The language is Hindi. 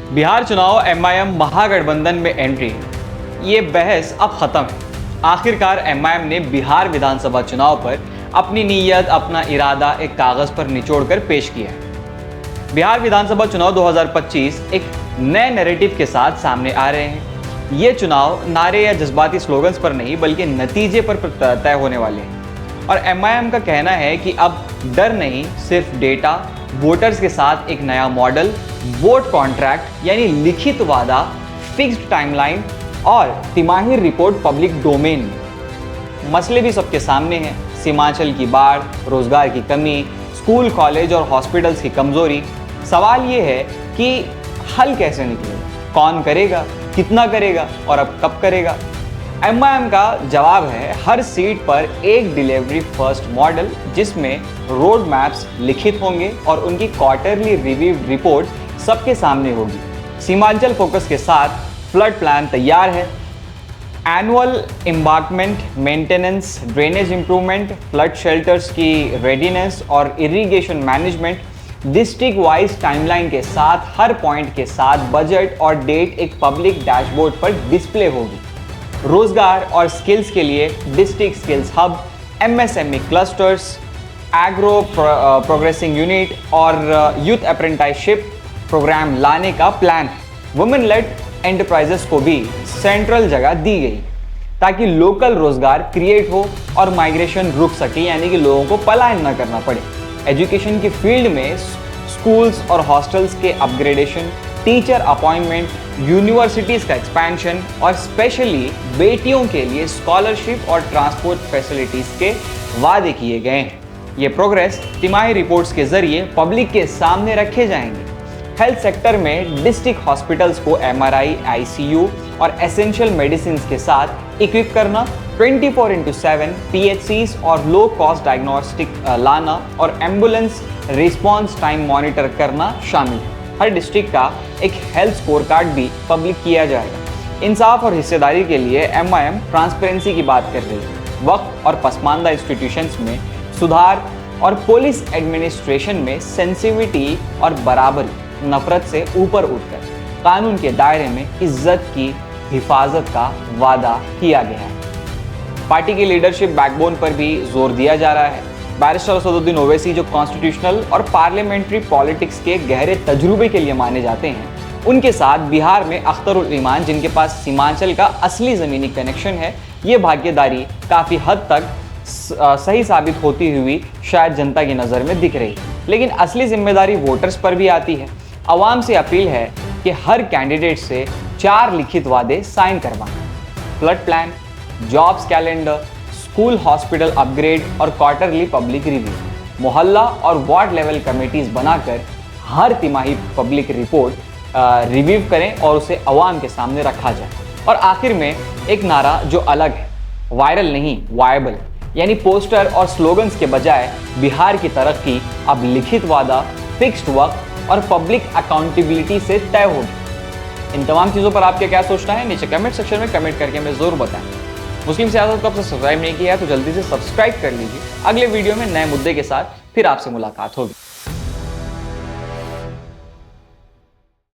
बिहार चुनाव एमआईएम महागठबंधन में एंट्री, ये बहस अब खत्म है। आखिरकार एमआईएम ने बिहार विधानसभा चुनाव पर अपनी नीयत, अपना इरादा एक कागज पर निचोड़कर पेश किया है। बिहार विधानसभा चुनाव 2025 एक नए नैरेटिव के साथ सामने आ रहे हैं। ये चुनाव नारे या जज्बाती स्लोगन्स पर नहीं बल्कि नतीजे पर तय होने वाले हैं। और एमआईएम का कहना है कि अब डर नहीं, सिर्फ डेटा, वोटर्स के साथ एक नया मॉडल, वोट कॉन्ट्रैक्ट यानी लिखित वादा, फिक्स्ड टाइमलाइन और तिमाही रिपोर्ट पब्लिक डोमेन में। मसले भी सबके सामने हैं। सीमांचल की बाढ़, रोजगार की कमी, स्कूल, कॉलेज और हॉस्पिटल्स की कमजोरी। सवाल ये है कि हल कैसे निकलेगा, कौन करेगा, कितना करेगा और अब कब करेगा। एमआईएम का जवाब है हर सीट पर एक डिलीवरी फर्स्ट मॉडल, जिसमें रोड मैप्स लिखित होंगे और उनकी क्वार्टरली रिव्यू रिपोर्ट सबके सामने होगी। सीमांचल फोकस के साथ फ्लड प्लान तैयार है। Annual embankment maintenance, drainage improvement, flood shelters की रेडीनेस और irrigation management, district wise timeline के साथ हर पॉइंट के साथ बजट और डेट एक पब्लिक डैशबोर्ड पर डिस्प्ले होगी। रोजगार और स्किल्स के लिए district skills hub, MSME clusters, agro progressing unit और यूथ अप्रेंटिसशिप प्रोग्राम लाने का प्लान है। वुमेन लेड एंटरप्राइजेस को भी सेंट्रल जगह दी गई ताकि लोकल रोजगार क्रिएट हो और माइग्रेशन रुक सके, यानी कि लोगों को पलायन न करना पड़े। एजुकेशन की फील्ड में स्कूल्स और हॉस्टल्स के अपग्रेडेशन, टीचर अपॉइंटमेंट, यूनिवर्सिटीज़ का एक्सपेंशन और स्पेशली बेटियों के लिए स्कॉलरशिप और ट्रांसपोर्ट फैसिलिटीज़ के वादे किए गए हैं। ये प्रोग्रेस तिमाही रिपोर्ट्स के जरिए पब्लिक के सामने रखे जाएंगे। हेल्थ सेक्टर में डिस्ट्रिक्ट हॉस्पिटल्स को एमआरआई, आईसीयू और एसेंशियल मेडिसिन के साथ इक्विप करना, 24/7 पीएचसीज और लो कॉस्ट डायग्नोस्टिक लाना और एम्बुलेंस रिस्पॉन्स टाइम मॉनिटर करना शामिल है। हर डिस्ट्रिक्ट का एक हेल्थ स्कोर कार्ड भी पब्लिक किया जाएगा। इंसाफ और हिस्सेदारी के लिए एमआईएम ट्रांसपेरेंसी की बात कर रही है। वक्त और पसमानदा इंस्टीट्यूशंस में सुधार और पुलिस एडमिनिस्ट्रेशन में सेंसिटिविटी और बराबरी, नफरत से ऊपर उठकर कानून के दायरे में इज्जत की हिफाजत का वादा किया गया है। पार्टी की लीडरशिप बैकबोन पर भी जोर दिया जा रहा है। बैरिस्टर असदुद्दीन ओवैसी, जो कॉन्स्टिट्यूशनल और पार्लियामेंट्री पॉलिटिक्स के गहरे तजुर्बे के लिए माने जाते हैं, उनके साथ बिहार में अख्तरुल ईमान, जिनके पास सीमांचल का असली ज़मीनी कनेक्शन है, ये भागीदारी काफ़ी हद तक सही साबित होती हुई शायद जनता की नज़र में दिख रही। लेकिन असली जिम्मेदारी वोटर्स पर भी आती है। आवाम से अपील है कि हर कैंडिडेट से 4 लिखित वादे साइन करवाएं। Flood plan, jobs calendar, school hospital upgrade और क्वार्टरली पब्लिक रिव्यू, मोहल्ला और वार्ड लेवल कमेटीज बनाकर हर तिमाही पब्लिक रिपोर्ट रिव्यू करें और उसे अवाम के सामने रखा जाए। और आखिर में एक नारा जो अलग है, वायरल नहीं वायबल, यानी पोस्टर और स्लोगन्स के बजाय बिहार की तरक्की अब लिखित वादा, फिक्स्ड वक्त और पब्लिक अकाउंटेबिलिटी से तय होगी। इन तमाम चीज़ों पर आपके क्या सोचना है, नीचे कमेंट सेक्शन में कमेंट करके हमें ज़रूर बताएं। मुस्लिम सियासत को आपसे सब्सक्राइब नहीं किया है तो जल्दी से सब्सक्राइब कर लीजिए। अगले वीडियो में नए मुद्दे के साथ फिर आपसे मुलाकात होगी।